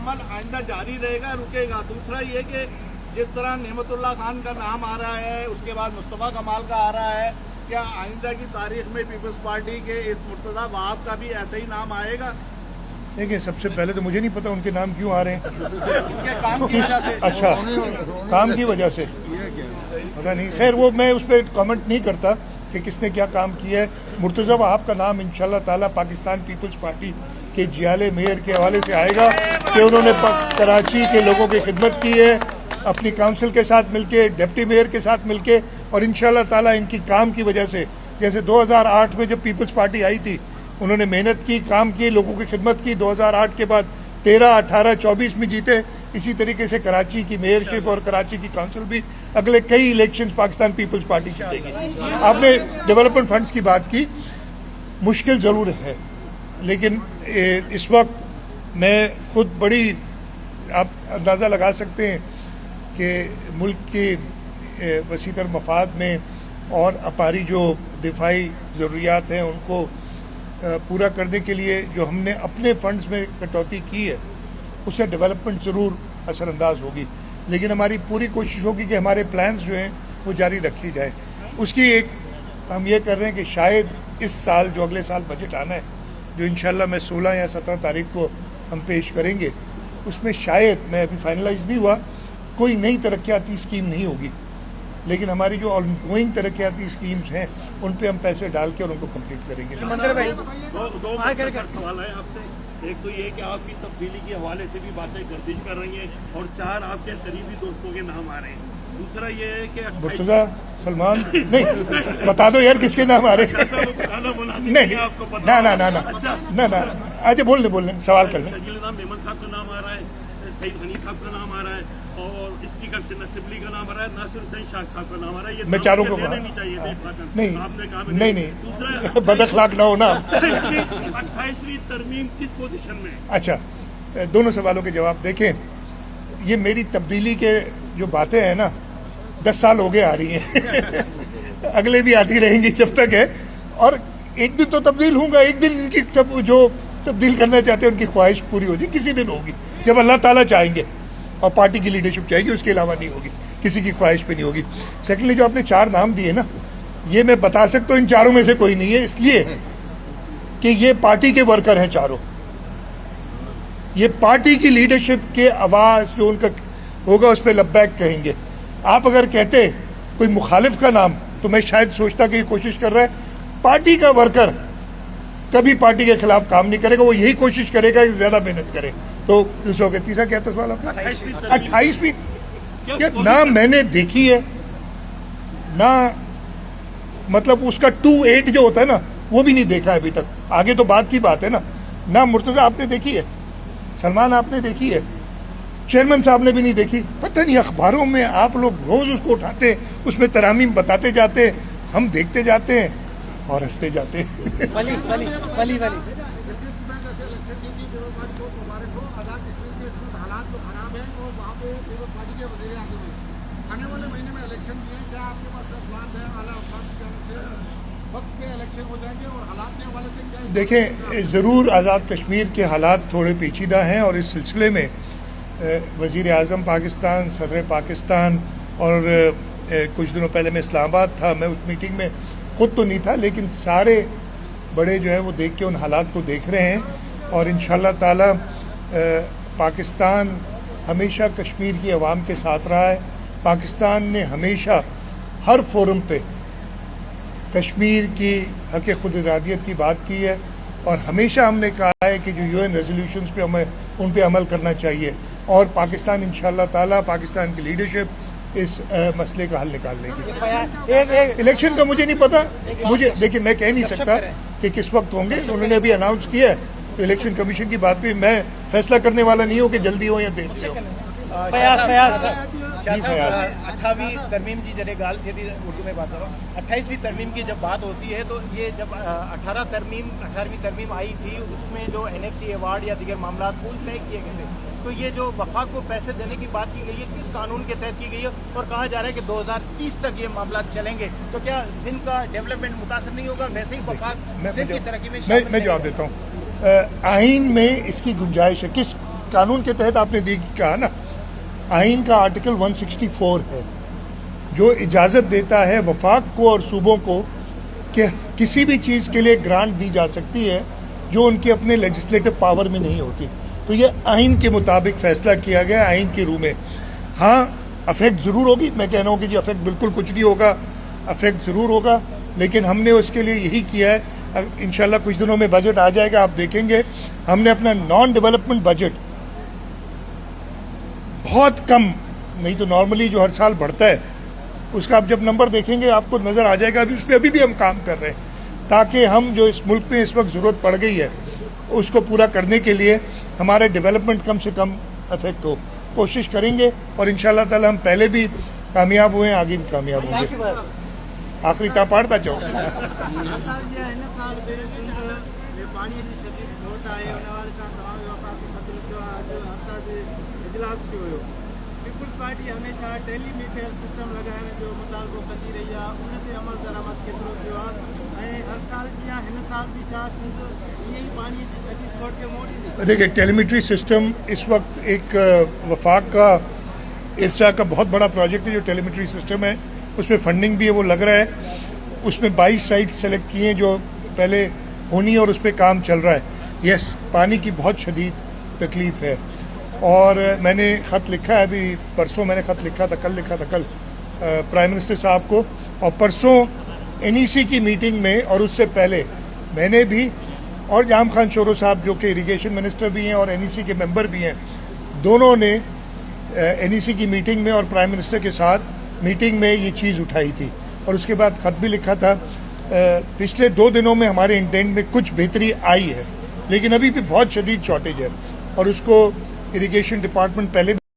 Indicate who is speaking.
Speaker 1: अमल आइंदा जारी रहेगा, रुकेगा? दूसरा ये कि जिस तरह नेमतुल्लाह खान का नाम आ रहा है, उसके बाद मुस्तफ़ा कमाल का आ रहा है, क्या आइंदा की तारीख में पीपल्स पार्टी के इस मुर्तज़ा वहाब का भी ऐसा ही नाम आएगा?
Speaker 2: देखिए, सबसे पहले तो मुझे नहीं पता उनके नाम क्यों आ रहे हैं।
Speaker 1: उनके काम की वजह से।
Speaker 2: अच्छा, काम की वजह से पता नहीं। खैर, वो मैं उस पर कमेंट नहीं करता कि किसने क्या काम किया है। मुर्तज़ा वहाब का नाम इंशाल्लाह ताला पाकिस्तान पीपल्स पार्टी के जियाले मेयर के हवाले से आएगा कि उन्होंने कराची के लोगों की खिदमत की है, अपनी काउंसिल के साथ मिलके, डिप्टी मेयर के साथ मिलके, और इंशाल्लाह ताला इनकी काम की वजह से, जैसे 2008 में जब पीपल्स पार्टी आई थी, उन्होंने मेहनत की, काम की, लोगों की खिदमत की, 2008 के बाद 13, 18, 24 में जीते। इसी तरीके से कराची की मेयरशिप और कराची की काउंसिल भी अगले कई इलेक्शंस पाकिस्तान पीपल्स पार्टी जीतेगी। आपने डेवलपमेंट फंड्स की बात की, मुश्किल ज़रूर है, लेकिन इस वक्त मैं खुद बड़ी, आप अंदाज़ा लगा सकते हैं कि मुल्क के वसीतर मफाद में और अपारी जो दिफाई ज़रूरियात हैं उनको पूरा करने के लिए जो हमने अपने फंड्स में कटौती की है, उससे डेवलपमेंट ज़रूर असरअंदाज होगी। लेकिन हमारी पूरी कोशिश होगी कि हमारे प्लान्स जो हैं वो जारी रखी जाए। उसकी एक हम ये कर रहे हैं कि शायद इस साल, जो अगले साल बजट आना है, जो इंशाल्लाह मैं 16 या 17 तारीख को हम पेश करेंगे, उसमें शायद, मैं अभी फाइनलाइज नहीं हुआ, कोई नई तरक्याती स्कीम नहीं होगी, लेकिन हमारी जो ऑनगोइंग तरक्याती स्कीम्स हैं उन पे हम पैसे डाल के और उनको कंप्लीट करेंगे।
Speaker 1: दो सवाल है आपसे। एक तो ये कि आपकी तब्दीली के हवाले से भी बातें गर्दिश कर रही हैं, और 4 आपके करीबी दोस्तों के नाम आ रहे हैं। दूसरा ये है कि
Speaker 2: मुर्तज़ा, सलमान, नहीं बता दो यार किसके नाम आ रहे हैं। नहीं,
Speaker 1: आपको पता?
Speaker 2: ना ना ना ना ना ना, अच्छा बोलने सवाल कर लें।
Speaker 1: मेमन साहब का नाम आ रहा है, सईद गनी साहब का नाम आ रहा है, और स्पीकर से असेंबली का नाम आ रहा है, नासिर हुसैन शाह साहब का नाम आ रहा है। ये
Speaker 2: मैं चारों को
Speaker 1: नहीं चाहिए
Speaker 2: नहीं,
Speaker 1: आपने कहा
Speaker 2: नहीं
Speaker 1: दूसरा
Speaker 2: बदअखलाक ना हो ना।
Speaker 1: 28वीं तरमीम किस पोजीशन में?
Speaker 2: अच्छा, दोनों सवालों के जवाब देखें। ये मेरी तब्दीली के जो बातें हैं ना, 10 साल हो गए आ रही हैं। अगले भी आती रहेंगी जब तक है, और एक दिन तो तब्दील होऊंगा, एक दिन इनकी सब जो तब्दील करना चाहते हैं उनकी ख्वाहिश पूरी हो जाए, किसी दिन होगी जब अल्लाह ताला चाहेंगे और पार्टी की लीडरशिप चाहेगी, उसके अलावा नहीं होगी, किसी की ख्वाहिश पे नहीं होगी। सेकेंडली, जो आपने 4 नाम दिए ना, ये मैं बता सकता हूँ इन चारों में से कोई नहीं है, इसलिए कि ये पार्टी के वर्कर हैं चारों। ये पार्टी की लीडरशिप के आवाज़ जो उनका होगा उस पर लब्बैक कहेंगे। आप अगर कहते कोई मुखालिफ का नाम, तो मैं शायद सोचता कि ये कोशिश कर रहा है। पार्टी का वर्कर कभी पार्टी के खिलाफ काम नहीं करेगा, वो यही कोशिश करेगा कि ज़्यादा मेहनत करे। तो दूसरा के तीसरा क्या था सवाल आपका? 28वीं ना मैंने देखी है ना, मतलब उसका 28 जो होता है ना, वो भी नहीं देखा है अभी तक। आगे तो बात की बात है ना। मुर्तज़ा आपने देखी है, सलमान आपने देखी है, चेयरमैन साहब ने भी नहीं देखी। पता नहीं, अखबारों में आप लोग रोज उसको उठाते हैं, उसमें तरामीम बताते जाते हैं, हम देखते जाते हैं और हंसते जाते हैं। देखें, ज़रूर आज़ाद कश्मीर के हालात थोड़े पेचीदा हैं, और इस सिलसिले में वज़ीर आज़म पाकिस्तान, सदर पाकिस्तान, और कुछ दिनों पहले मैं इस्लामाबाद था, मैं उस मीटिंग में खुद तो नहीं था, लेकिन सारे बड़े जो है वो देख के उन हालात को देख रहे हैं। और इंशाअल्लाह ताला पाकिस्तान हमेशा कश्मीर की आवाम के साथ रहा है। पाकिस्तान ने हमेशा हर फोरम पे कश्मीर की हक़ खुद इरादियत की बात की है, और हमेशा हमने कहा है कि जो UN रेजोल्यूशंस पे हमें उन पे अमल करना चाहिए, और पाकिस्तान इंशाअल्लाह ताला, पाकिस्तान की लीडरशिप इस मसले का हल निकाल लेगी। इलेक्शन का मुझे नहीं पता, मुझे देखिए, मैं कह नहीं सकता कि किस वक्त होंगे। उन्होंने अभी अनाउंस किया है, तो इलेक्शन कमीशन की बात पे मैं फैसला करने वाला नहीं हूँ कि जल्दी हो या देर से हो।
Speaker 3: 28वीं तरमीम की जरिए गाल थी, उर्दू में बात कर रहा हूँ। 28वीं तरमीम की जब बात होती है, तो ये जब 18वीं तरमीम आई थी, उसमें जो NHC अवार्ड या दीगर मामला पूल तय किए गए थे, तो ये जो वफाक को पैसे देने की बात की गई है, किस कानून के तहत की गई है? और कहा जा रहा है कि 2030 तक ये मामला चलेंगे, तो क्या सिंध का डेवलपमेंट मुतासर नहीं होगा? वैसे ही वफाक सिंध की तरक्की में
Speaker 2: मैं जवाब देता हूँ। आइन में इसकी गुंजाइश है। कानून के तहत आपने कहा ना, आइन का आर्टिकल 164 है जो इजाज़त देता है वफाक को और सूबों को कि किसी भी चीज़ के लिए ग्रांट दी जा सकती है जो उनके अपने लेजिस्लेटिव पावर में नहीं होती। तो ये आइन के मुताबिक फैसला किया गया, आइन के रूह में। हाँ, अफेक्ट ज़रूर होगी, मैं कह रहा हूँ कि जी अफेक्ट बिल्कुल कुछ नहीं होगा, अफेक्ट ज़रूर होगा, लेकिन हमने उसके लिए यही किया है। इंशाल्लाह कुछ दिनों में बजट आ जाएगा, आप देखेंगे हमने अपना नॉन डेवलपमेंट बजट बहुत कम, नहीं तो नॉर्मली जो हर साल बढ़ता है उसका आप जब नंबर देखेंगे आपको नज़र आ जाएगा। अभी उस पर अभी भी हम काम कर रहे हैं ताकि हम जो इस मुल्क में इस वक्त ज़रूरत पड़ गई है उसको पूरा करने के लिए हमारे डेवलपमेंट कम से कम इफेक्ट हो, कोशिश करेंगे। और इंशाल्लाह ताला हम पहले भी कामयाब हुए हैं, आगे भी कामयाब होंगे। आखिरी का पाड़ता चाहो
Speaker 4: पीपल्स पार्टी हमेशा टेलीमीटर सिस्टम लगाइण जो मुतालबो कंदी रही आहे, उन ते अमल दरामद केतिरो थियो आहे ऐं हर साल जीअं हिन साल बि छा सिंध ईअं ई पाणीअ जी सॼी खोड़ खे मोड़ींदी।
Speaker 2: देखिए, टेलीमेट्री सिस्टम इस वक्त एक वफाक का इर्सा का बहुत बड़ा प्रोजेक्ट है जो टेलीमेट्री सिस्टम है, उसमें फंडिंग भी है, वो लग रहा है। उसमें 22 साइट सेलेक्ट किए हैं जो पहले होनी है और उस पर काम चल रहा है। यस, पानी की बहुत शदीद तकलीफ़ है और मैंने ख़त लिखा है, अभी परसों मैंने ख़त लिखा था, कल प्राइम मिनिस्टर साहब को, और परसों NEC की मीटिंग में और उससे पहले मैंने भी और जाम खान शोरो साहब जो कि इरिगेशन मिनिस्टर भी हैं और NEC के मेंबर भी हैं, दोनों ने NEC की मीटिंग में और प्राइम मिनिस्टर के साथ मीटिंग में ये चीज़ उठाई थी और उसके बाद ख़त भी लिखा था। पिछले 2 दिनों में हमारे इंटेंट में कुछ बेहतरी आई है, लेकिन अभी भी बहुत शदीद शॉर्टेज है और उसको इरिगेशन डिपार्टमेंट पहले